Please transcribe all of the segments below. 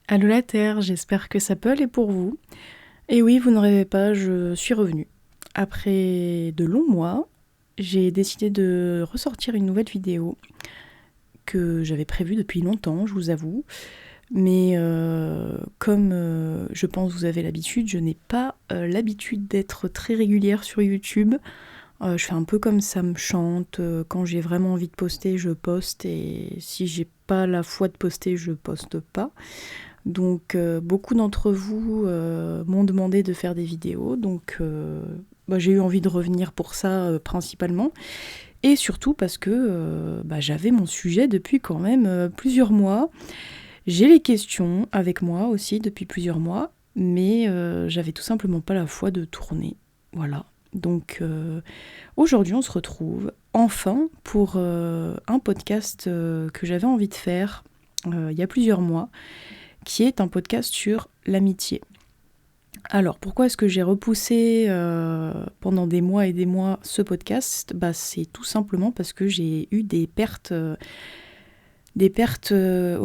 Allô la Terre, j'espère que ça peut aller pour vous. Et oui, vous ne rêvez pas, je suis revenue. Après de longs mois, j'ai décidé de ressortir une nouvelle vidéo que j'avais prévue depuis longtemps, je vous avoue. Mais comme je pense que vous avez l'habitude, je n'ai pas l'habitude d'être très régulière sur YouTube. Je fais un peu comme ça me chante. Quand j'ai vraiment envie de poster, je poste. Et si j'ai pas la foi de poster, je poste pas. Donc beaucoup d'entre vous m'ont demandé de faire des vidéos, donc j'ai eu envie de revenir pour ça principalement, et surtout parce que j'avais mon sujet depuis quand même plusieurs mois. J'ai les questions avec moi aussi depuis plusieurs mois, mais j'avais tout simplement pas la foi de tourner. Voilà. Donc aujourd'hui on se retrouve enfin pour un podcast que j'avais envie de faire il y a plusieurs mois, qui est un podcast sur l'amitié. Alors, pourquoi est-ce que j'ai repoussé pendant des mois et des mois ce podcast ? C'est tout simplement parce que j'ai eu des pertes au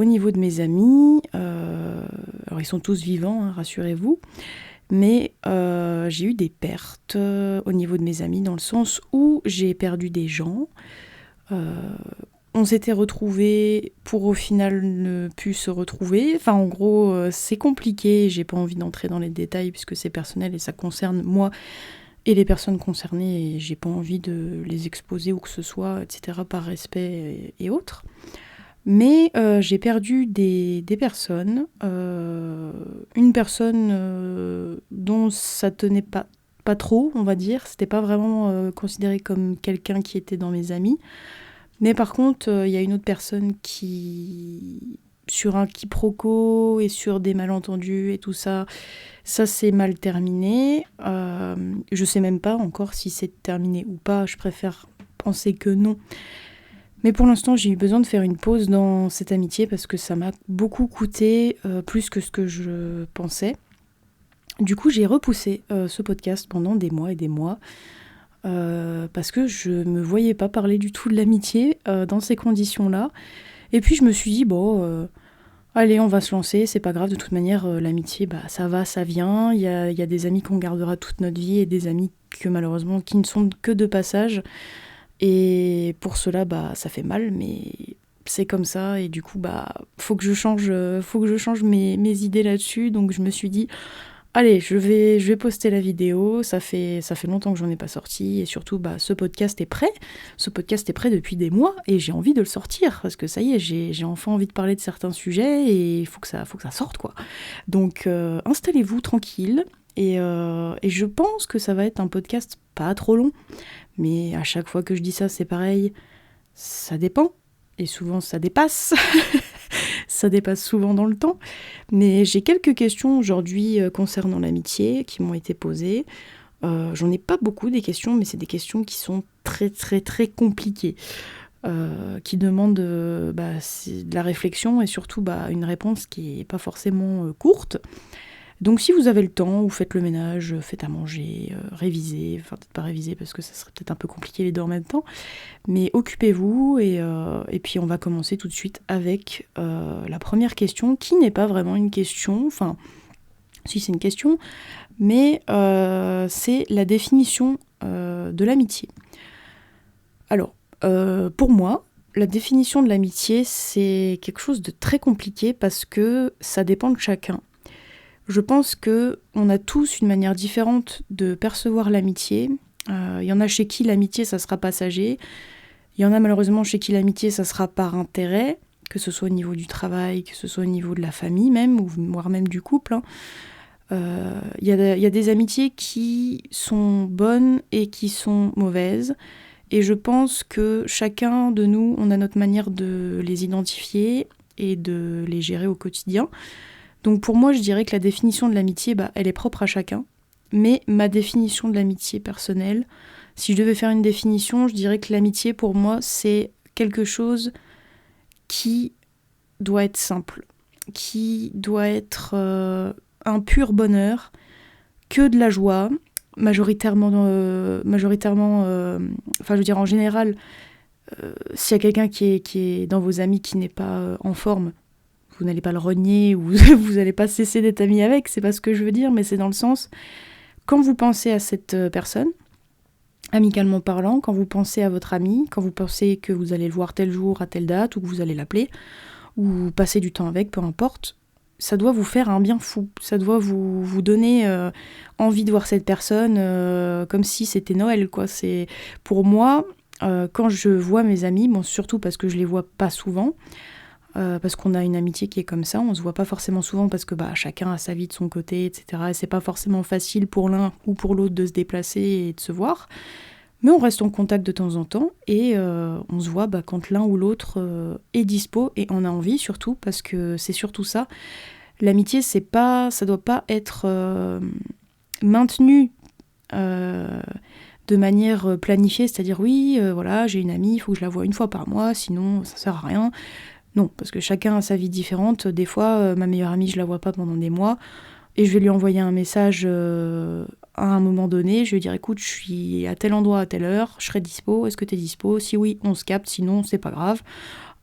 niveau de mes amis. Alors, ils sont tous vivants, hein, rassurez-vous. Mais j'ai eu des pertes au niveau de mes amis, dans le sens où j'ai perdu des gens. On s'était retrouvés pour au final ne plus se retrouver. Enfin, en gros, c'est compliqué. J'ai pas envie d'entrer dans les détails puisque c'est personnel et ça concerne moi et les personnes concernées. Et j'ai pas envie de les exposer ou que ce soit, etc., par respect et autres. Mais j'ai perdu des personnes. Une personne dont ça tenait pas trop, on va dire. C'était pas vraiment considéré comme quelqu'un qui était dans mes amis. Mais par contre, il y a une autre personne qui, sur un quiproquo et sur des malentendus et tout ça, ça s'est mal terminé. Je sais même pas encore si c'est terminé ou pas, je préfère penser que non. Mais pour l'instant, j'ai eu besoin de faire une pause dans cette amitié parce que ça m'a beaucoup coûté, plus que ce que je pensais. Du coup, j'ai repoussé ce podcast pendant des mois et des mois. Parce que je me voyais pas parler du tout de l'amitié dans ces conditions-là. Et puis je me suis dit, allez, on va se lancer, c'est pas grave, de toute manière, l'amitié, ça va, ça vient. Il y a des amis qu'on gardera toute notre vie et des amis que malheureusement, qui ne sont que de passage. Et pour cela, ça fait mal, mais c'est comme ça. Et du coup, faut que je change mes idées là-dessus. Donc je me suis dit, allez, je vais poster la vidéo, ça fait longtemps que j'en ai pas sorti, et surtout, ce podcast est prêt. Ce podcast est prêt depuis des mois, et j'ai envie de le sortir, parce que ça y est, j'ai enfin envie de parler de certains sujets, et il faut que ça sorte, quoi. Donc, installez-vous tranquille, et je pense que ça va être un podcast pas trop long, mais à chaque fois que je dis ça, c'est pareil, ça dépend, et souvent ça dépasse. Ça dépasse souvent dans le temps. Mais j'ai quelques questions aujourd'hui concernant l'amitié qui m'ont été posées. J'en ai pas beaucoup des questions, mais c'est des questions qui sont très très très compliquées, qui demandent de la réflexion et surtout une réponse qui n'est pas forcément courte. Donc si vous avez le temps, vous faites le ménage, faites à manger, révisez, enfin peut-être pas réviser parce que ça serait peut-être un peu compliqué les deux en même temps, mais occupez-vous et puis on va commencer tout de suite avec la première question qui n'est pas vraiment une question, enfin si c'est une question, mais c'est la définition de l'amitié. Alors pour moi, la définition de l'amitié c'est quelque chose de très compliqué parce que ça dépend de chacun. Je pense qu'on a tous une manière différente de percevoir l'amitié. Il y en a chez qui l'amitié, ça sera passager. Il y en a malheureusement chez qui l'amitié, ça sera par intérêt, que ce soit au niveau du travail, que ce soit au niveau de la famille même, ou voire même du couple. Il y a des amitiés qui sont bonnes et qui sont mauvaises. Et je pense que chacun de nous, on a notre manière de les identifier et de les gérer au quotidien. Donc pour moi, je dirais que la définition de l'amitié, elle est propre à chacun. Mais ma définition de l'amitié personnelle, si je devais faire une définition, je dirais que l'amitié, pour moi, c'est quelque chose qui doit être simple, qui doit être un pur bonheur, que de la joie, majoritairement, enfin je veux dire en général, s'il y a quelqu'un qui est dans vos amis qui n'est pas en forme, vous n'allez pas le renier ou vous n'allez pas cesser d'être ami avec, c'est pas ce que je veux dire, mais c'est dans le sens, quand vous pensez à cette personne, amicalement parlant, quand vous pensez à votre ami, quand vous pensez que vous allez le voir tel jour, à telle date, ou que vous allez l'appeler, ou passer du temps avec, peu importe, ça doit vous faire un bien fou. Ça doit vous donner envie de voir cette personne comme si c'était Noël, quoi. C'est, pour moi, quand je vois mes amis, bon, surtout parce que je les vois pas souvent, parce qu'on a une amitié qui est comme ça, on se voit pas forcément souvent parce que chacun a sa vie de son côté, etc. Et c'est pas forcément facile pour l'un ou pour l'autre de se déplacer et de se voir. Mais on reste en contact de temps en temps et on se voit quand l'un ou l'autre est dispo et en a envie surtout, parce que c'est surtout ça. L'amitié, ça doit pas être maintenu de manière planifiée, c'est-à-dire oui, voilà, j'ai une amie, il faut que je la voie une fois par mois, sinon ça sert à rien. Non, parce que chacun a sa vie différente. Des fois, ma meilleure amie, je la vois pas pendant des mois. Et je vais lui envoyer un message à un moment donné. Je vais dire, écoute, je suis à tel endroit à telle heure, je serai dispo, est-ce que t'es dispo? Si oui, on se capte, sinon c'est pas grave.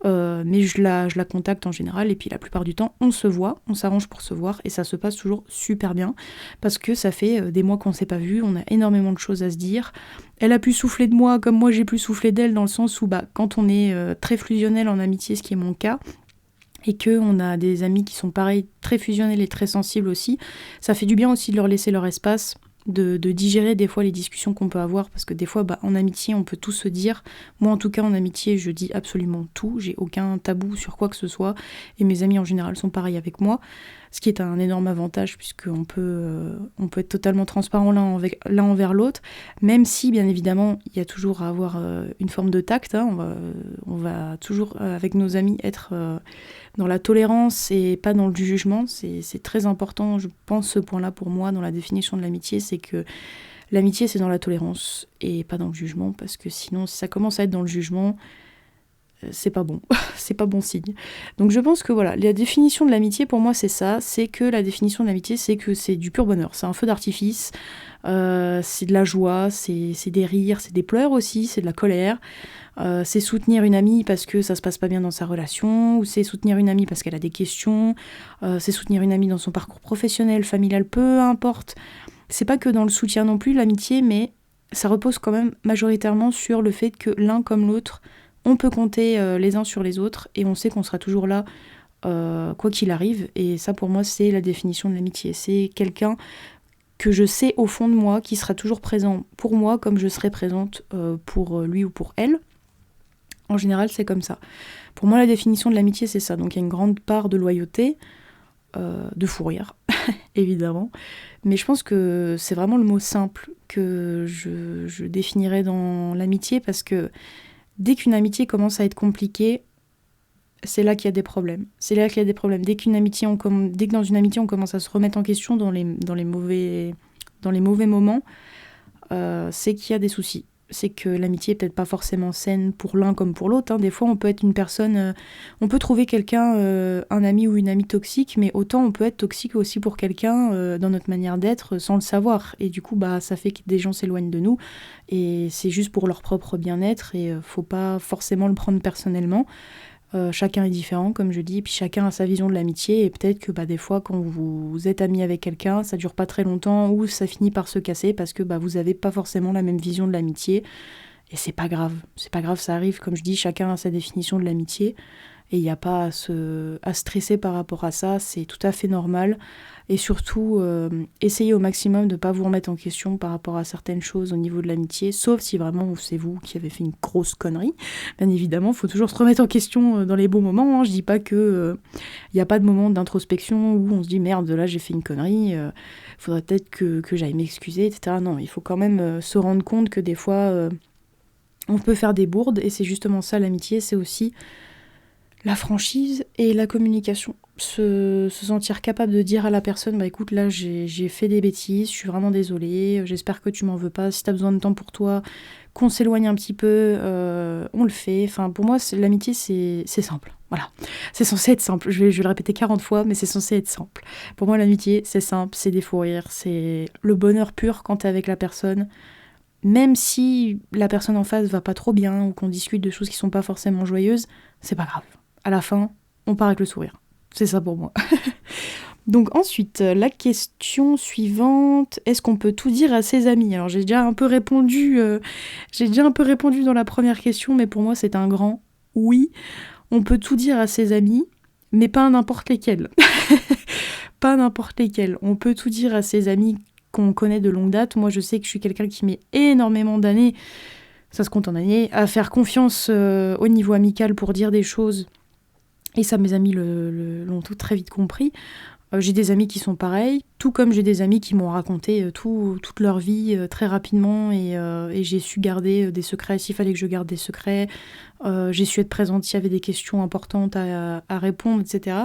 Mais je la contacte en général, et puis la plupart du temps, on se voit, on s'arrange pour se voir, et ça se passe toujours super bien, parce que ça fait des mois qu'on s'est pas vu, on a énormément de choses à se dire. Elle a pu souffler de moi, comme moi j'ai pu souffler d'elle, dans le sens où quand on est très fusionnel en amitié, ce qui est mon cas, et qu'on a des amis qui sont pareils, très fusionnels et très sensibles aussi, ça fait du bien aussi de leur laisser leur espace, de digérer des fois les discussions qu'on peut avoir, parce que des fois en amitié on peut tout se dire. Moi en tout cas en amitié je dis absolument tout, j'ai aucun tabou sur quoi que ce soit, et mes amis en général sont pareils avec moi, ce qui est un énorme avantage puisqu'on peut être totalement transparent l'un envers l'autre, même si bien évidemment il y a toujours à avoir une forme de tact, hein. On va toujours avec nos amis être dans la tolérance et pas dans le jugement. C'est très important, je pense, ce point-là pour moi dans la définition de l'amitié, c'est que l'amitié c'est dans la tolérance et pas dans le jugement, parce que sinon si ça commence à être dans le jugement, c'est pas bon, c'est pas bon signe. Donc je pense que voilà, la définition de l'amitié pour moi c'est ça, c'est que la définition de l'amitié c'est que c'est du pur bonheur, c'est un feu d'artifice, c'est de la joie, c'est des rires, c'est des pleurs aussi, c'est de la colère, c'est soutenir une amie parce que ça se passe pas bien dans sa relation, ou c'est soutenir une amie parce qu'elle a des questions, c'est soutenir une amie dans son parcours professionnel, familial, peu importe. C'est pas que dans le soutien non plus l'amitié, mais ça repose quand même majoritairement sur le fait que l'un comme l'autre, on peut compter les uns sur les autres, et on sait qu'on sera toujours là quoi qu'il arrive. Et ça pour moi c'est la définition de l'amitié, c'est quelqu'un que je sais au fond de moi qui sera toujours présent pour moi comme je serai présente pour lui ou pour elle. En général c'est comme ça. Pour moi la définition de l'amitié c'est ça, donc il y a une grande part de loyauté, de fou rire évidemment, mais je pense que c'est vraiment le mot simple que je définirais dans l'amitié, parce que dès qu'une amitié commence à être compliquée, c'est là qu'il y a des problèmes. C'est là qu'il y a des problèmes. Dès que dans une amitié on commence à se remettre en question dans les mauvais moments, c'est qu'il y a des soucis. C'est que l'amitié est peut-être pas forcément saine pour l'un comme pour l'autre, hein. Des fois on peut être une personne, on peut trouver quelqu'un, un ami ou une amie toxique, mais autant on peut être toxique aussi pour quelqu'un dans notre manière d'être sans le savoir. Et du coup ça fait que des gens s'éloignent de nous, et c'est juste pour leur propre bien-être, et faut pas forcément le prendre personnellement. Chacun est différent, comme je dis, et puis chacun a sa vision de l'amitié, et peut-être que des fois quand vous êtes ami avec quelqu'un, ça dure pas très longtemps, ou ça finit par se casser parce que vous avez pas forcément la même vision de l'amitié, et c'est pas grave, ça arrive. Comme je dis, chacun a sa définition de l'amitié, et il n'y a pas à se stresser par rapport à ça, c'est tout à fait normal. Et surtout, essayez au maximum de ne pas vous remettre en question par rapport à certaines choses au niveau de l'amitié, sauf si vraiment c'est vous qui avez fait une grosse connerie. Bien évidemment, il faut toujours se remettre en question dans les bons moments, hein. Je dis pas que y a pas de moment d'introspection où on se dit merde, là j'ai fait une connerie, faudrait peut-être que j'aille m'excuser, etc. Non, il faut quand même se rendre compte que des fois on peut faire des bourdes, et c'est justement ça l'amitié, c'est aussi la franchise et la communication. Se sentir capable de dire à la personne, écoute, là j'ai fait des bêtises, je suis vraiment désolée, j'espère que tu m'en veux pas, si t'as besoin de temps pour toi, qu'on s'éloigne un petit peu, on le fait. Enfin, pour moi, l'amitié c'est simple, voilà. C'est censé être simple, je vais le répéter 40 fois, mais c'est censé être simple. Pour moi, l'amitié, c'est simple, c'est des fous rires, c'est le bonheur pur quand t'es avec la personne, même si la personne en face va pas trop bien, ou qu'on discute de choses qui sont pas forcément joyeuses, c'est pas grave. À la fin, on part avec le sourire. C'est ça pour moi. Donc ensuite, la question suivante, est-ce qu'on peut tout dire à ses amis? Alors j'ai déjà un peu répondu dans la première question, mais pour moi c'est un grand oui. On peut tout dire à ses amis, mais pas n'importe lesquels. Pas n'importe lesquels. On peut tout dire à ses amis qu'on connaît de longue date. Moi je sais que je suis quelqu'un qui met énormément d'années, ça se compte en années, à faire confiance au niveau amical pour dire des choses. Et ça, mes amis l'ont tout très vite compris. J'ai des amis qui sont pareils, tout comme j'ai des amis qui m'ont raconté toute leur vie très rapidement et j'ai su garder des secrets s'il fallait que je garde des secrets. J'ai su être présente s'il y avait des questions importantes à répondre, etc.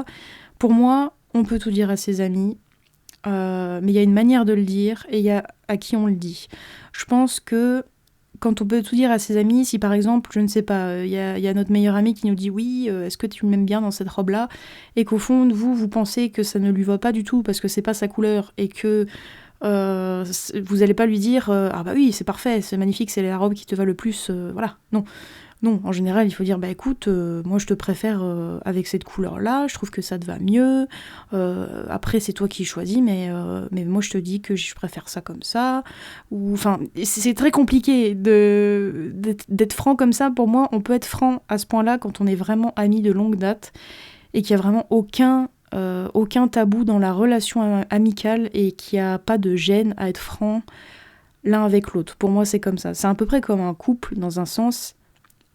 Pour moi, on peut tout dire à ses amis, mais il y a une manière de le dire et il y a à qui on le dit. Je pense que quand on peut tout dire à ses amis, si par exemple, je ne sais pas, il y a notre meilleur ami qui nous dit oui, est-ce que tu m'aimes bien dans cette robe-là, et qu'au fond, vous pensez que ça ne lui va pas du tout parce que c'est pas sa couleur et que vous n'allez pas lui dire ah bah oui, c'est parfait, c'est magnifique, c'est la robe qui te va le plus, voilà. Non, en général, il faut dire bah écoute, moi je te préfère avec cette couleur-là, je trouve que ça te va mieux. Après, c'est toi qui choisis, mais moi je te dis que je préfère ça comme ça. Ou enfin, c'est très compliqué d'être franc comme ça. Pour moi, on peut être franc à ce point-là quand on est vraiment amis de longue date et qu'il n'y a vraiment aucun tabou dans la relation amicale et qu'il n'y a pas de gêne à être franc l'un avec l'autre. Pour moi, c'est comme ça. C'est à peu près comme un couple dans un sens.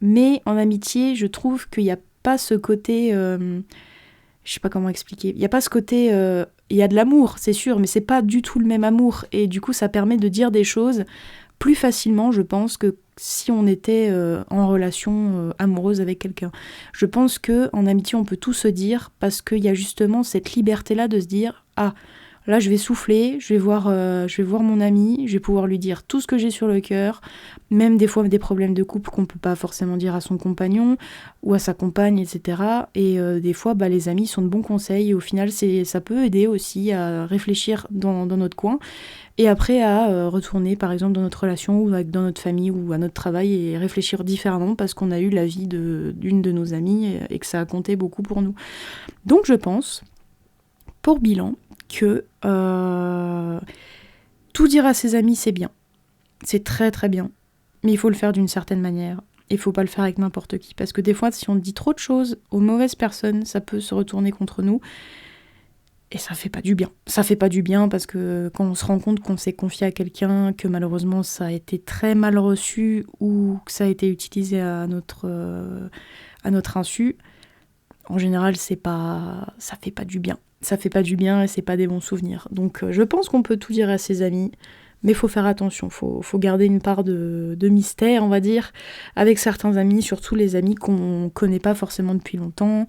Mais en amitié, je trouve qu'il n'y a pas ce côté... je sais pas comment expliquer. Il n'y a pas ce côté... il y a de l'amour, c'est sûr, mais c'est pas du tout le même amour. Et du coup, ça permet de dire des choses plus facilement, je pense, que si on était en relation amoureuse avec quelqu'un. Je pense qu'en amitié, on peut tout se dire parce qu'il y a justement cette liberté-là de se dire « Ah, là, je vais souffler, je vais voir mon ami, je vais pouvoir lui dire tout ce que j'ai sur le cœur, même des fois des problèmes de couple qu'on peut pas forcément dire à son compagnon ou à sa compagne, etc. Et des fois, les amis sont de bons conseils et au final, ça peut aider aussi à réfléchir dans notre coin et après à retourner par exemple dans notre relation ou dans notre famille ou à notre travail et réfléchir différemment parce qu'on a eu l'avis d'une de nos amies et que ça a compté beaucoup pour nous. Donc je pense, pour bilan, que tout dire à ses amis, c'est bien. C'est très très bien. Mais il faut le faire d'une certaine manière. Il faut pas le faire avec n'importe qui. Parce que des fois, si on dit trop de choses aux mauvaises personnes, ça peut se retourner contre nous. Et ça fait pas du bien. Ça fait pas du bien parce que quand on se rend compte qu'on s'est confié à quelqu'un, que malheureusement ça a été très mal reçu ou que ça a été utilisé à notre insu, en général, ça fait pas du bien. Ça fait pas du bien et c'est pas des bons souvenirs. Donc je pense qu'on peut tout dire à ses amis, mais il faut faire attention, faut garder une part de mystère, on va dire, avec certains amis, surtout les amis qu'on connaît pas forcément depuis longtemps,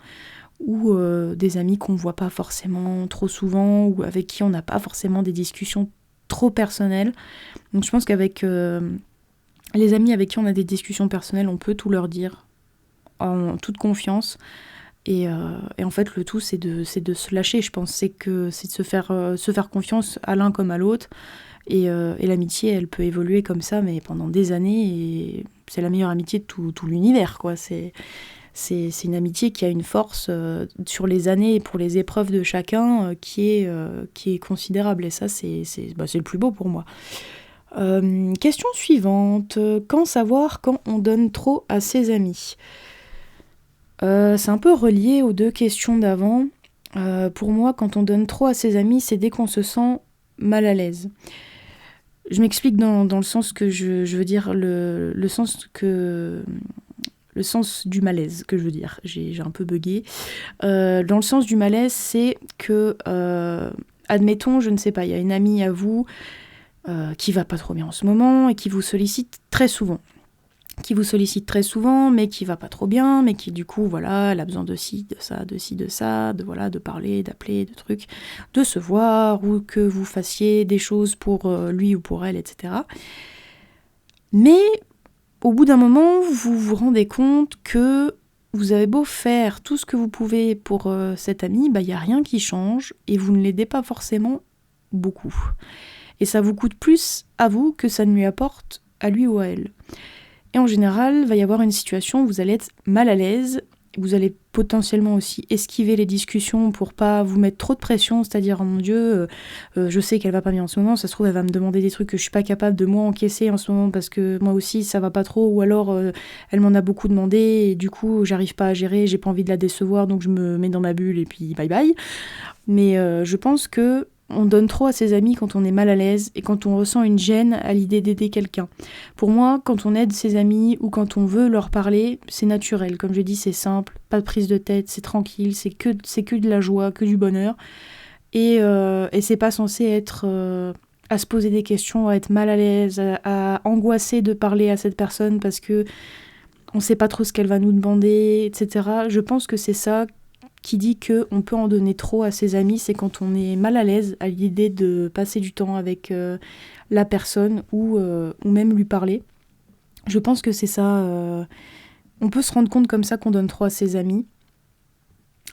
ou des amis qu'on voit pas forcément trop souvent, ou avec qui on n'a pas forcément des discussions trop personnelles. Donc je pense qu'avec les amis avec qui on a des discussions personnelles, on peut tout leur dire, en toute confiance. Et en fait, le tout, c'est de se lâcher, je pense. C'est de se faire confiance à l'un comme à l'autre. Et l'amitié, elle peut évoluer comme ça, mais pendant des années. Et c'est la meilleure amitié de tout l'univers, quoi. C'est une amitié qui a une force sur les années et pour les épreuves de chacun qui est considérable. Et ça, c'est le plus beau pour moi. Question suivante. Quand savoir quand on donne trop à ses amis ? C'est un peu relié aux deux questions d'avant. Pour moi, quand on donne trop à ses amis, c'est dès qu'on se sent mal à l'aise. Je m'explique dans le sens que je veux dire, le sens du malaise que je veux dire. J'ai un peu bugué. Dans le sens du malaise, c'est que, admettons, je ne sais pas, il y a une amie à vous qui va pas trop bien en ce moment et qui vous sollicite très souvent. Mais qui va pas trop bien, mais qui du coup, voilà, elle a besoin de ci, de ça, de parler, d'appeler, de trucs, de se voir, ou que vous fassiez des choses pour lui ou pour elle, etc. Mais au bout d'un moment, vous vous rendez compte que vous avez beau faire tout ce que vous pouvez pour cette amie, il n'y a rien qui change, et vous ne l'aidez pas forcément beaucoup. Et ça vous coûte plus à vous que ça ne lui apporte à lui ou à elle. Et en général, il va y avoir une situation où vous allez être mal à l'aise, vous allez potentiellement aussi esquiver les discussions pour pas vous mettre trop de pression, c'est-à-dire oh mon Dieu, je sais qu'elle va pas bien en ce moment, ça se trouve elle va me demander des trucs que je suis pas capable de moi encaisser en ce moment parce que moi aussi ça va pas trop, ou alors elle m'en a beaucoup demandé et du coup j'arrive pas à gérer, j'ai pas envie de la décevoir donc je me mets dans ma bulle et puis bye bye. Mais je pense que on donne trop à ses amis quand on est mal à l'aise et quand on ressent une gêne à l'idée d'aider quelqu'un. Pour moi, quand on aide ses amis ou quand on veut leur parler, c'est naturel. Comme je dis, c'est simple, pas de prise de tête, c'est tranquille, c'est que de la joie, que du bonheur. Et c'est pas censé être à se poser des questions, à être mal à l'aise, à angoisser de parler à cette personne parce que on sait pas trop ce qu'elle va nous demander, etc. Je pense que c'est ça qui dit qu'on peut en donner trop à ses amis, c'est quand on est mal à l'aise à l'idée de passer du temps avec la personne ou même lui parler. Je pense que c'est ça. On peut se rendre compte comme ça qu'on donne trop à ses amis.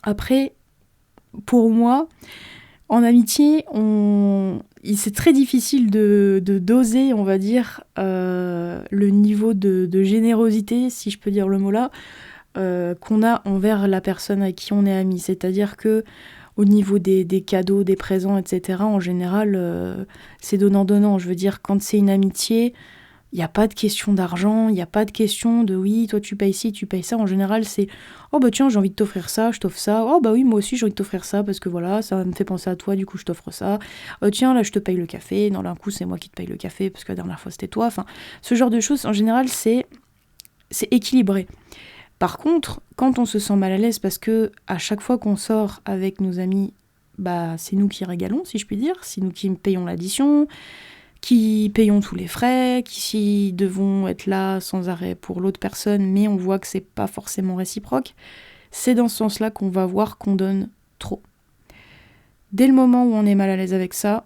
Après, pour moi, en amitié, c'est très difficile de doser, on va dire, le niveau de générosité, si je peux dire le mot là, qu'on a envers la personne avec qui on est ami. C'est-à-dire que au niveau des cadeaux, des présents, etc., en général, c'est donnant-donnant. Je veux dire, quand c'est une amitié, il n'y a pas de question d'argent, il n'y a pas de question de oui, toi tu payes ci, tu payes ça. En général, c'est oh bah tiens, j'ai envie de t'offrir ça, je t'offre ça. Oh bah oui, moi aussi j'ai envie de t'offrir ça parce que voilà, ça me fait penser à toi, du coup je t'offre ça. Tiens, là je te paye le café. Non, là un coup c'est moi qui te paye le café parce que la dernière fois c'était toi. Enfin, ce genre de choses, en général, c'est équilibré. Par contre, quand on se sent mal à l'aise parce que à chaque fois qu'on sort avec nos amis, bah c'est nous qui régalons, si je puis dire, c'est nous qui payons l'addition, qui payons tous les frais, qui devons être là sans arrêt pour l'autre personne, mais on voit que c'est pas forcément réciproque, c'est dans ce sens-là qu'on va voir qu'on donne trop. Dès le moment où on est mal à l'aise avec ça,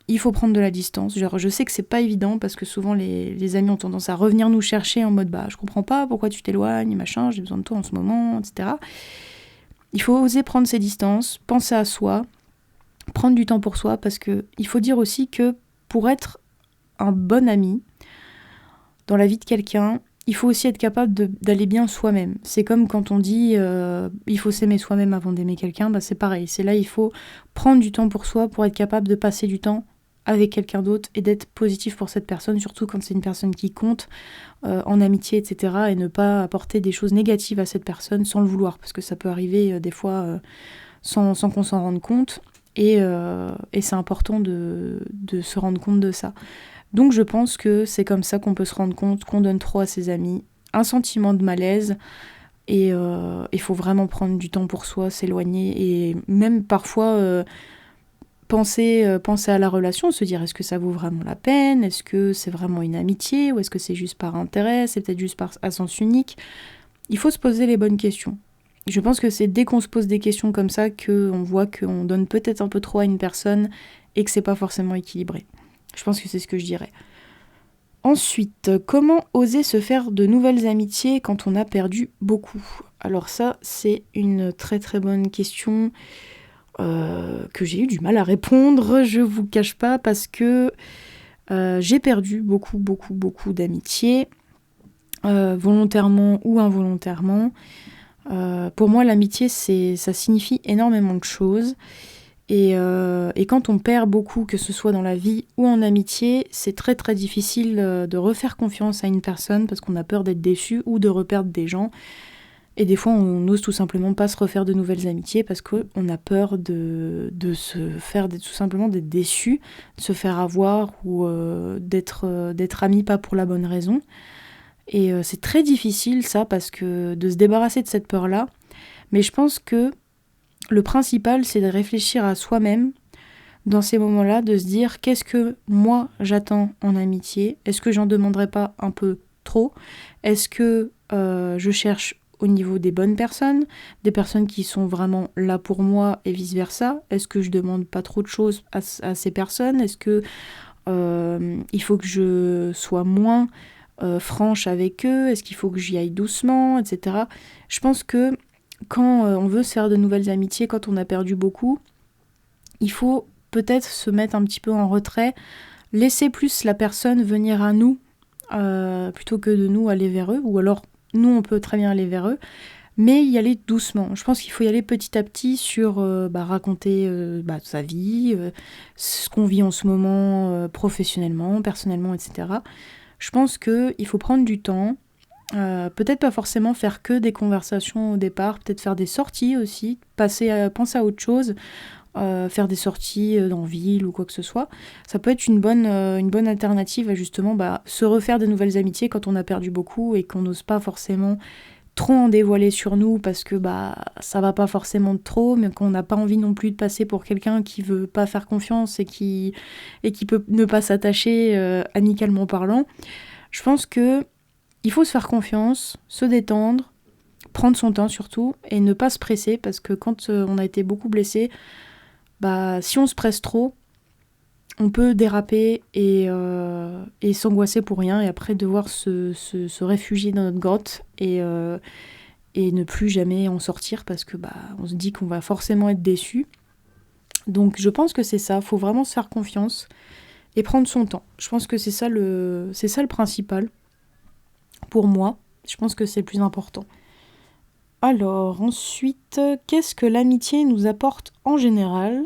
il faut prendre de la distance. Genre, je sais que c'est pas évident parce que souvent les amis ont tendance à revenir nous chercher en mode bah je comprends pas pourquoi tu t'éloignes, machin, j'ai besoin de toi en ce moment, etc. Il faut oser prendre ses distances, penser à soi, prendre du temps pour soi parce que il faut dire aussi que pour être un bon ami dans la vie de quelqu'un, il faut aussi être capable d'aller bien soi-même. C'est comme quand on dit il faut s'aimer soi-même avant d'aimer quelqu'un, bah c'est pareil. C'est là il faut prendre du temps pour soi pour être capable de passer du temps avec quelqu'un d'autre et d'être positif pour cette personne, surtout quand c'est une personne qui compte en amitié, etc. Et ne pas apporter des choses négatives à cette personne sans le vouloir, parce que ça peut arriver des fois sans qu'on s'en rende compte. Et c'est important de se rendre compte de ça. Donc je pense que c'est comme ça qu'on peut se rendre compte qu'on donne trop à ses amis. Un sentiment de malaise, et il faut vraiment prendre du temps pour soi, s'éloigner, et même parfois penser à la relation, se dire est-ce que ça vaut vraiment la peine, est-ce que c'est vraiment une amitié, ou est-ce que c'est juste par intérêt, c'est peut-être juste à sens unique. Il faut se poser les bonnes questions. Je pense que c'est dès qu'on se pose des questions comme ça qu'on voit qu'on donne peut-être un peu trop à une personne et que c'est pas forcément équilibré. Je pense que c'est ce que je dirais. Ensuite, comment oser se faire de nouvelles amitiés quand on a perdu beaucoup ? Alors ça, c'est une très très bonne question que j'ai eu du mal à répondre, je vous cache pas, parce que j'ai perdu beaucoup d'amitiés, volontairement ou involontairement. Pour moi, l'amitié, ça signifie énormément de choses. Et quand on perd beaucoup, que ce soit dans la vie ou en amitié, c'est très très difficile de refaire confiance à une personne parce qu'on a peur d'être déçu ou de reperdre des gens. Et des fois, on n'ose tout simplement pas se refaire de nouvelles amitiés parce qu'on a peur de se faire tout simplement d'être déçu, de se faire avoir ou d'être ami pas pour la bonne raison. Et c'est très difficile ça parce que de se débarrasser de cette peur-là. Mais je pense que le principal, c'est de réfléchir à soi-même dans ces moments-là, de se dire qu'est-ce que moi j'attends en amitié ? Est-ce que j'en demanderais pas un peu trop ? Est-ce que je cherche au niveau des bonnes personnes, des personnes qui sont vraiment là pour moi et vice-versa ? Est-ce que je demande pas trop de choses à ces personnes ? Est-ce que il faut que je sois moins franche avec eux ? Est-ce qu'il faut que j'y aille doucement, etc. Je pense que quand on veut se faire de nouvelles amitiés, quand on a perdu beaucoup, il faut peut-être se mettre un petit peu en retrait, laisser plus la personne venir à nous plutôt que de nous aller vers eux, ou alors nous on peut très bien aller vers eux, mais y aller doucement. Je pense qu'il faut y aller petit à petit sur raconter sa vie, ce qu'on vit en ce moment professionnellement, personnellement, etc. Je pense qu'il faut prendre du temps, peut-être pas forcément faire que des conversations au départ, peut-être faire des sorties aussi, penser à autre chose, faire des sorties dans ville ou quoi que ce soit. Ça peut être une bonne alternative à justement se refaire de nouvelles amitiés quand on a perdu beaucoup et qu'on n'ose pas forcément trop en dévoiler sur nous parce que ça va pas forcément de trop, mais qu'on n'a pas envie non plus de passer pour quelqu'un qui veut pas faire confiance et qui peut ne pas s'attacher amicalement parlant. Je pense que il faut se faire confiance, se détendre, prendre son temps surtout et ne pas se presser parce que quand on a été beaucoup blessé, si on se presse trop, on peut déraper et s'angoisser pour rien et après devoir se réfugier dans notre grotte et ne plus jamais en sortir parce que on se dit qu'on va forcément être déçu. Donc je pense que c'est ça, faut vraiment se faire confiance et prendre son temps. Je pense que c'est ça le principal pour moi. Je pense que c'est le plus important. Alors ensuite, qu'est-ce que l'amitié nous apporte en général,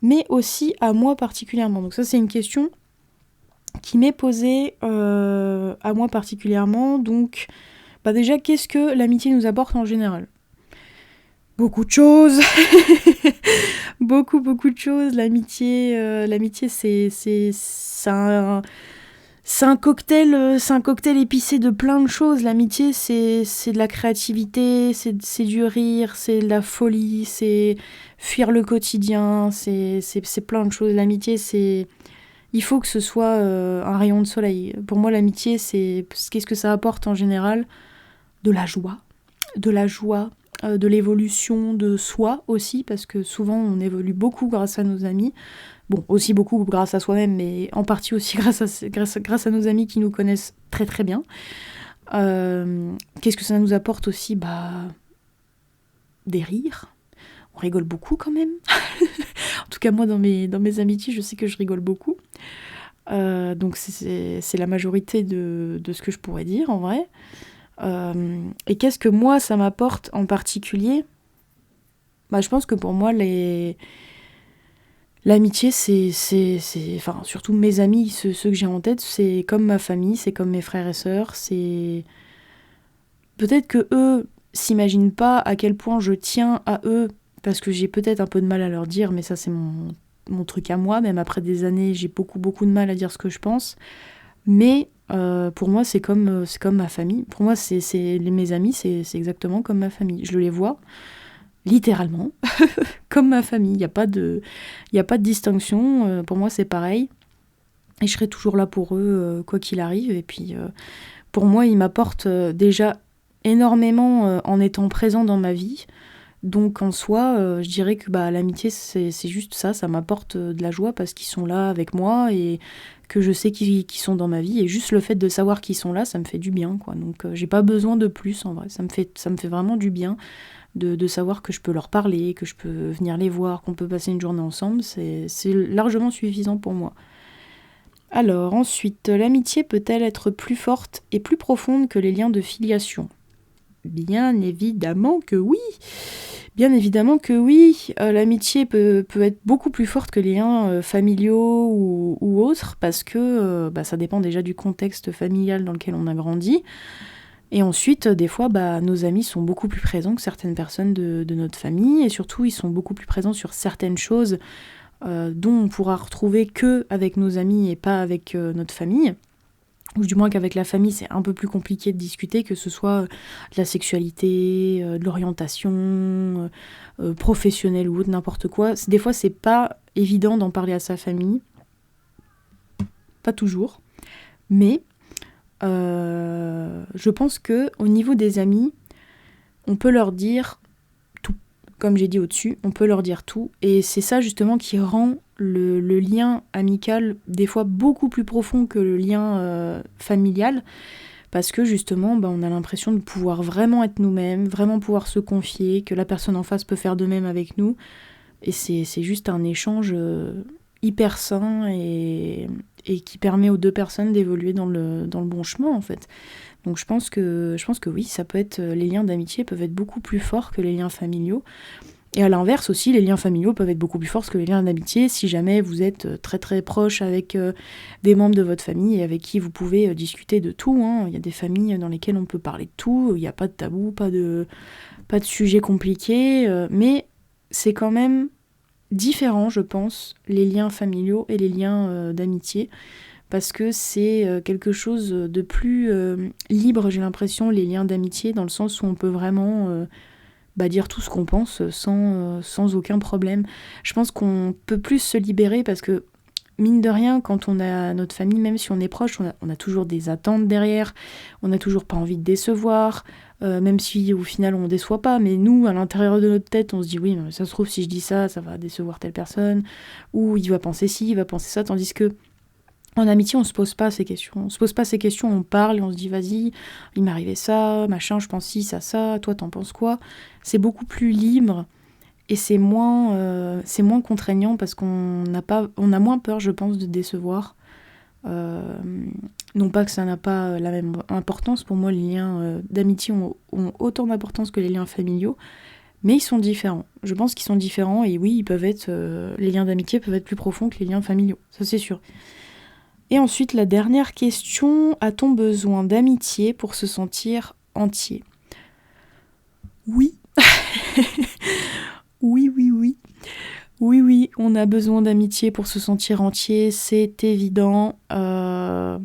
mais aussi à moi particulièrement. Donc ça c'est une question qui m'est posée à moi particulièrement. Donc déjà, qu'est-ce que l'amitié nous apporte en général ? Beaucoup de choses. beaucoup de choses. L'amitié c'est un cocktail épicé de plein de choses. L'amitié, c'est de la créativité, c'est du rire, c'est de la folie, c'est fuir le quotidien, c'est plein de choses. L'amitié, il faut que ce soit un rayon de soleil. Pour moi, l'amitié, qu'est-ce que ça apporte en général ? De la joie, de l'évolution de soi aussi, parce que souvent, on évolue beaucoup grâce à nos amis. Bon, aussi beaucoup grâce à soi-même, mais en partie aussi grâce à nos amis qui nous connaissent très très bien. Qu'est-ce que ça nous apporte aussi ? Des rires. On rigole beaucoup quand même. En tout cas, moi, dans mes amitiés, je sais que je rigole beaucoup. Donc c'est la majorité de ce que je pourrais dire, en vrai. Et qu'est-ce que moi, ça m'apporte en particulier ? Je pense que pour moi, l'amitié, c'est enfin, surtout mes amis, ceux que j'ai en tête, c'est comme ma famille, c'est comme mes frères et sœurs, c'est... Peut-être que eux s'imaginent pas à quel point je tiens à eux, parce que j'ai peut-être un peu de mal à leur dire, mais ça c'est mon truc à moi, même après des années, j'ai beaucoup de mal à dire ce que je pense. Mais pour moi, c'est comme ma famille. Pour moi, mes amis, c'est exactement comme ma famille. Je les vois littéralement comme ma famille. Il n'y a pas de distinction. Pour moi, c'est pareil. Et je serai toujours là pour eux, quoi qu'il arrive. Et puis, pour moi, ils m'apportent déjà énormément en étant présents dans ma vie. Donc, en soi, je dirais que l'amitié, c'est juste ça. Ça m'apporte de la joie parce qu'ils sont là avec moi et que je sais qu'ils sont dans ma vie. Et juste le fait de savoir qu'ils sont là, ça me fait du bien, quoi. Donc, j'ai pas besoin de plus, en vrai. Ça me fait vraiment du bien de savoir que je peux leur parler, que je peux venir les voir, qu'on peut passer une journée ensemble. C'est largement suffisant pour moi. Alors, ensuite, l'amitié peut-elle être plus forte et plus profonde que les liens de filiation ? Bien évidemment que oui. Bien évidemment que oui. L'amitié peut être beaucoup plus forte que les liens familiaux ou autres, parce que ça dépend déjà du contexte familial dans lequel on a grandi. Et ensuite, des fois, nos amis sont beaucoup plus présents que certaines personnes de notre famille, et surtout, ils sont beaucoup plus présents sur certaines choses dont on pourra retrouver que avec nos amis et pas avec notre famille. Ou du moins qu'avec la famille, c'est un peu plus compliqué de discuter, que ce soit de la sexualité, de l'orientation, professionnelle ou autre, n'importe quoi. Des fois, c'est pas évident d'en parler à sa famille. Pas toujours. Mais je pense qu'au niveau des amis, on peut leur dire tout. Comme j'ai dit au-dessus, on peut leur dire tout. Et c'est ça justement qui rend le lien amical des fois beaucoup plus profond que le lien familial, parce que justement on a l'impression de pouvoir vraiment être nous-mêmes, vraiment pouvoir se confier, que la personne en face peut faire de même avec nous, et c'est juste un échange hyper sain et et qui permet aux deux personnes d'évoluer dans le bon chemin en fait. Donc je pense que oui, ça peut être, les liens d'amitié peuvent être beaucoup plus forts que les liens familiaux. Et à l'inverse aussi, les liens familiaux peuvent être beaucoup plus forts que les liens d'amitié si jamais vous êtes très très proche avec des membres de votre famille et avec qui vous pouvez discuter de tout. Il y a des familles dans lesquelles on peut parler de tout, il n'y a pas de tabou, pas de sujet compliqué, mais c'est quand même différent, je pense, les liens familiaux et les liens d'amitié, parce que c'est quelque chose de plus libre, j'ai l'impression, les liens d'amitié, dans le sens où on peut vraiment dire tout ce qu'on pense sans aucun problème. Je pense qu'on peut plus se libérer parce que, mine de rien, quand on a notre famille, même si on est proche, on a toujours des attentes derrière, on n'a toujours pas envie de décevoir, même si au final on ne déçoit pas, mais nous, à l'intérieur de notre tête, on se dit oui, mais ça se trouve, si je dis ça, ça va décevoir telle personne, ou il va penser ci, il va penser ça, tandis que en amitié, on se pose pas ces questions. On se pose pas ces questions, on parle et on se dit vas-y, il m'est arrivé ça, machin, je pense ci, ça, toi t'en penses quoi. C'est beaucoup plus libre et c'est moins contraignant parce on a moins peur, je pense, de décevoir. Non pas que ça n'a pas la même importance, pour moi les liens d'amitié ont autant d'importance que les liens familiaux, mais ils sont différents. Je pense qu'ils sont différents et oui, les liens d'amitié peuvent être plus profonds que les liens familiaux, ça c'est sûr. Et ensuite, la dernière question, a-t-on besoin d'amitié pour se sentir entier ? Oui. Oui, oui, oui. Oui, oui, on a besoin d'amitié pour se sentir entier, c'est évident. Alors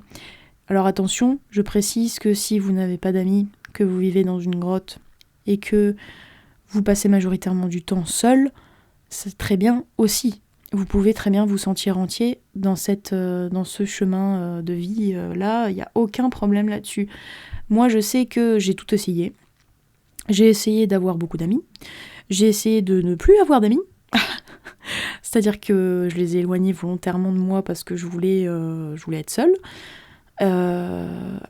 attention, je précise que si vous n'avez pas d'amis, que vous vivez dans une grotte et que vous passez majoritairement du temps seul, c'est très bien aussi. Vous pouvez très bien vous sentir entier dans ce chemin de vie. Là, il n'y a aucun problème là-dessus. Moi, je sais que j'ai tout essayé. J'ai essayé d'avoir beaucoup d'amis. J'ai essayé de ne plus avoir d'amis. C'est-à-dire que je les ai éloignés volontairement de moi parce que je voulais être seule.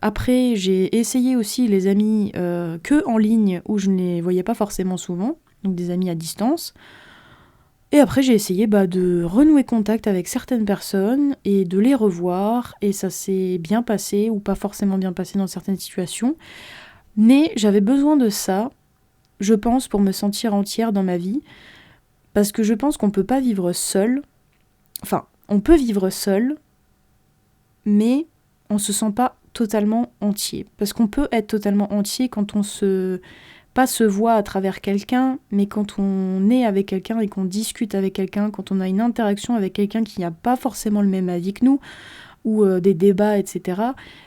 Après, j'ai essayé aussi les amis que en ligne où je ne les voyais pas forcément souvent. Donc des amis à distance. Et après, j'ai essayé de renouer contact avec certaines personnes et de les revoir. Et ça s'est bien passé ou pas forcément bien passé dans certaines situations. Mais j'avais besoin de ça, je pense, pour me sentir entière dans ma vie. Parce que je pense qu'on peut pas vivre seul. Enfin, on peut vivre seul, mais on se sent pas totalement entier. Parce qu'on peut être totalement entier quand on se voit à travers quelqu'un, mais quand on est avec quelqu'un et qu'on discute avec quelqu'un, quand on a une interaction avec quelqu'un qui n'a pas forcément le même avis que nous, ou des débats, etc.,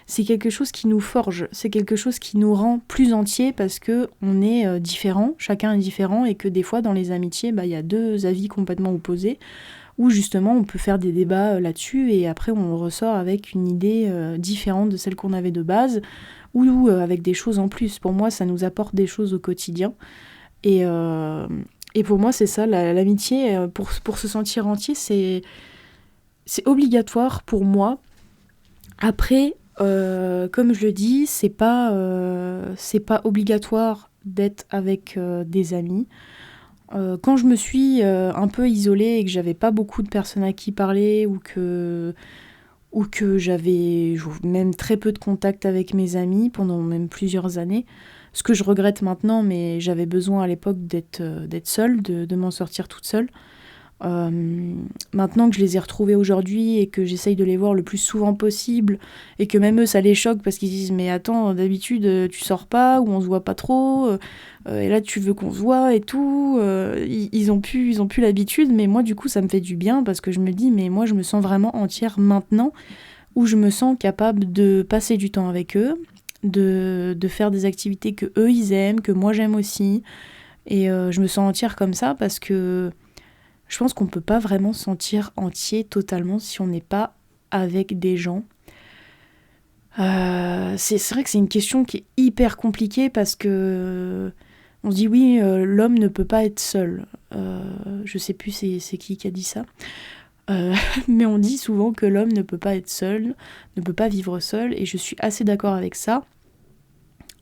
c'est quelque chose qui nous forge, c'est quelque chose qui nous rend plus entiers parce qu'on est différents, chacun est différent, et que des fois dans les amitiés, il y a deux avis complètement opposés, où justement on peut faire des débats là-dessus, et après on ressort avec une idée différente de celle qu'on avait de base, ou avec des choses en plus. Pour moi, ça nous apporte des choses au quotidien. Et pour moi, c'est ça, l'amitié, pour se sentir entier, c'est obligatoire pour moi. Après, comme je le dis, c'est pas obligatoire d'être avec des amis. Quand je me suis un peu isolée et que j'avais pas beaucoup de personnes à qui parler, ou que j'avais même très peu de contact avec mes amis pendant même plusieurs années, ce que je regrette maintenant, mais j'avais besoin à l'époque d'être seule, de m'en sortir toute seule. Maintenant que je les ai retrouvés aujourd'hui et que j'essaye de les voir le plus souvent possible, et que même eux ça les choque parce qu'ils disent mais attends, d'habitude tu sors pas ou on se voit pas trop, et là tu veux qu'on se voit et tout, ils ont plus l'habitude, mais moi du coup ça me fait du bien parce que je me dis mais moi je me sens vraiment entière maintenant, où je me sens capable de passer du temps avec eux, de faire des activités que eux ils aiment, que moi j'aime aussi, et je me sens entière comme ça parce que je pense qu'on peut pas vraiment se sentir entier totalement si on n'est pas avec des gens. C'est vrai que c'est une question qui est hyper compliquée parce que on se dit oui, l'homme ne peut pas être seul. Je sais plus c'est qui a dit ça. Mais on dit souvent que l'homme ne peut pas être seul, ne peut pas vivre seul, et je suis assez d'accord avec ça.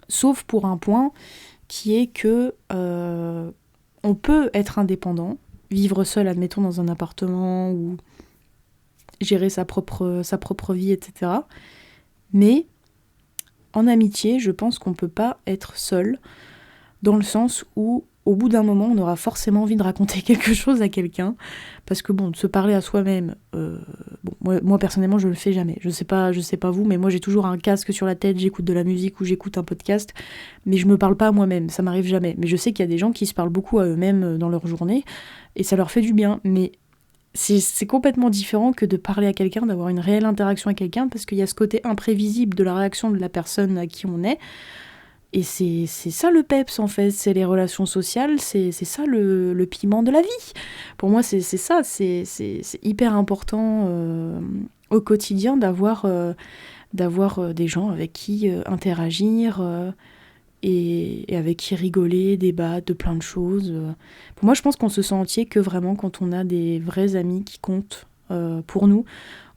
Sauf pour un point qui est que on peut être indépendant, vivre seul, admettons, dans un appartement ou gérer sa propre vie, etc. Mais en amitié, je pense qu'on peut pas être seul, dans le sens où au bout d'un moment, on aura forcément envie de raconter quelque chose à quelqu'un, parce que bon, de se parler à soi-même, moi personnellement, je le fais jamais. Je sais pas vous, mais moi j'ai toujours un casque sur la tête, j'écoute de la musique ou j'écoute un podcast, mais je me parle pas à moi-même, ça m'arrive jamais. Mais je sais qu'il y a des gens qui se parlent beaucoup à eux-mêmes dans leur journée, et ça leur fait du bien, mais c'est complètement différent que de parler à quelqu'un, d'avoir une réelle interaction avec quelqu'un, parce qu'il y a ce côté imprévisible de la réaction de la personne à qui on est. Et c'est ça le peps en fait, c'est les relations sociales, c'est ça le piment de la vie. Pour moi c'est ça, c'est hyper important au quotidien d'avoir des gens avec qui interagir et avec qui rigoler, débattre de plein de choses. Pour moi je pense qu'on se sent entier que vraiment quand on a des vrais amis qui comptent pour nous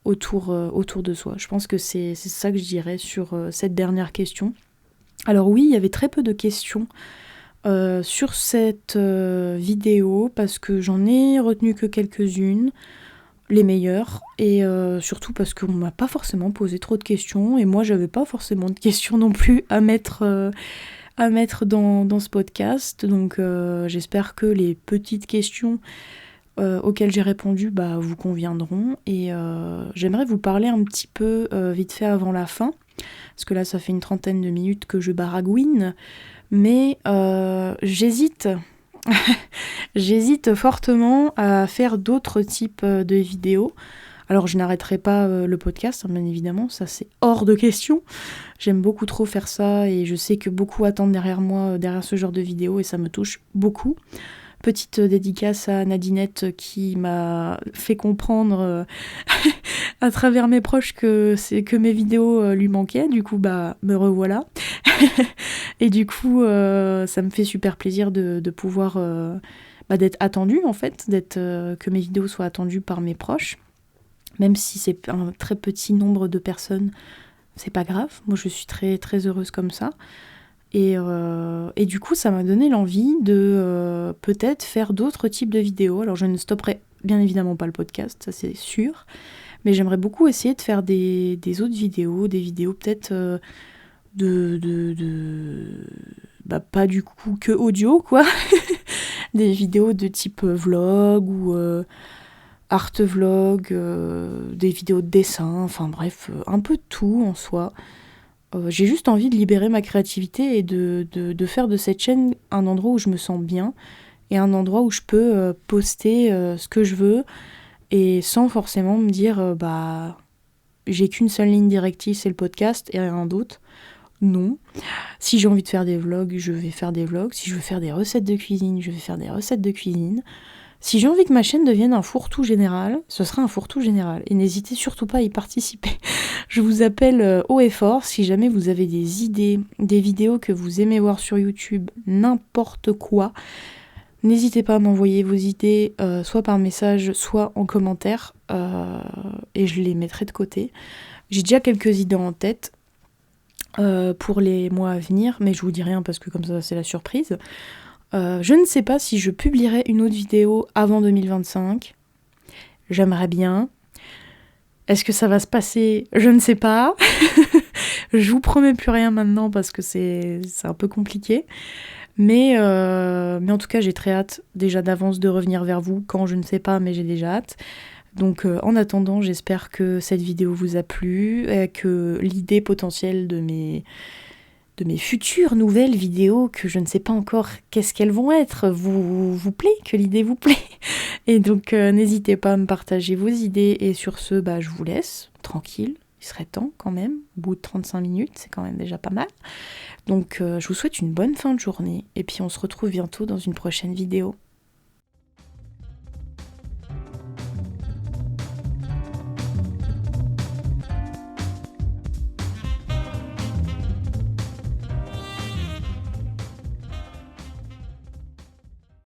autour de soi. Je pense que c'est ça que je dirais sur cette dernière question. Alors oui, il y avait très peu de questions sur cette vidéo parce que j'en ai retenu que quelques-unes, les meilleures, et surtout parce qu'on m'a pas forcément posé trop de questions et moi j'avais pas forcément de questions non plus à mettre dans ce podcast. Donc j'espère que les petites questions auxquelles j'ai répondu vous conviendront, et j'aimerais vous parler un petit peu vite fait avant la fin. Parce que là, ça fait une 30aine de minutes que je baragouine, mais j'hésite fortement à faire d'autres types de vidéos. Alors, je n'arrêterai pas le podcast, bien évidemment, ça c'est hors de question. J'aime beaucoup trop faire ça, et je sais que beaucoup attendent derrière moi, derrière ce genre de vidéos, et ça me touche beaucoup. Petite dédicace à Nadinette qui m'a fait comprendre à travers mes proches que mes vidéos lui manquaient. Du coup, me revoilà. Et du coup, ça me fait super plaisir de pouvoir d'être attendue, en fait, que mes vidéos soient attendues par mes proches. Même si c'est un très petit nombre de personnes, c'est pas grave. Moi, je suis très, très heureuse comme ça. Et du coup, ça m'a donné l'envie de peut-être faire d'autres types de vidéos. Alors, je ne stopperai bien évidemment pas le podcast, ça c'est sûr. Mais j'aimerais beaucoup essayer de faire des autres vidéos, des vidéos peut-être pas du coup que audio, quoi. Des vidéos de type vlog ou art vlog, des vidéos de dessin, enfin bref, un peu de tout en soi. J'ai juste envie de libérer ma créativité et de faire de cette chaîne un endroit où je me sens bien et un endroit où je peux poster ce que je veux et sans forcément me dire j'ai qu'une seule ligne directive, c'est le podcast et rien d'autre. Non. Si j'ai envie de faire des vlogs, je vais faire des vlogs. Si je veux faire des recettes de cuisine, je vais faire des recettes de cuisine. Si j'ai envie que ma chaîne devienne un fourre-tout général, ce sera un fourre-tout général. Et n'hésitez surtout pas à y participer. Je vous appelle haut et fort si jamais vous avez des idées, des vidéos que vous aimez voir sur YouTube, n'importe quoi. N'hésitez pas à m'envoyer vos idées, soit par message, soit en commentaire, et je les mettrai de côté. J'ai déjà quelques idées en tête pour les mois à venir, mais je vous dis rien parce que comme ça c'est la surprise. Je ne sais pas si je publierai une autre vidéo avant 2025. J'aimerais bien. Est-ce que ça va se passer ? Je ne sais pas. Je vous promets plus rien maintenant parce que c'est un peu compliqué. Mais en tout cas, j'ai très hâte déjà d'avance de revenir vers vous. Quand, je ne sais pas, mais j'ai déjà hâte. Donc en attendant, j'espère que cette vidéo vous a plu, et que l'idée potentielle de mes futures nouvelles vidéos, que je ne sais pas encore qu'est-ce qu'elles vont être, vous plaît, que l'idée vous plaît. Et donc n'hésitez pas à me partager vos idées, et sur ce, je vous laisse, tranquille, il serait temps quand même, au bout de 35 minutes, c'est quand même déjà pas mal. Donc je vous souhaite une bonne fin de journée, et puis on se retrouve bientôt dans une prochaine vidéo.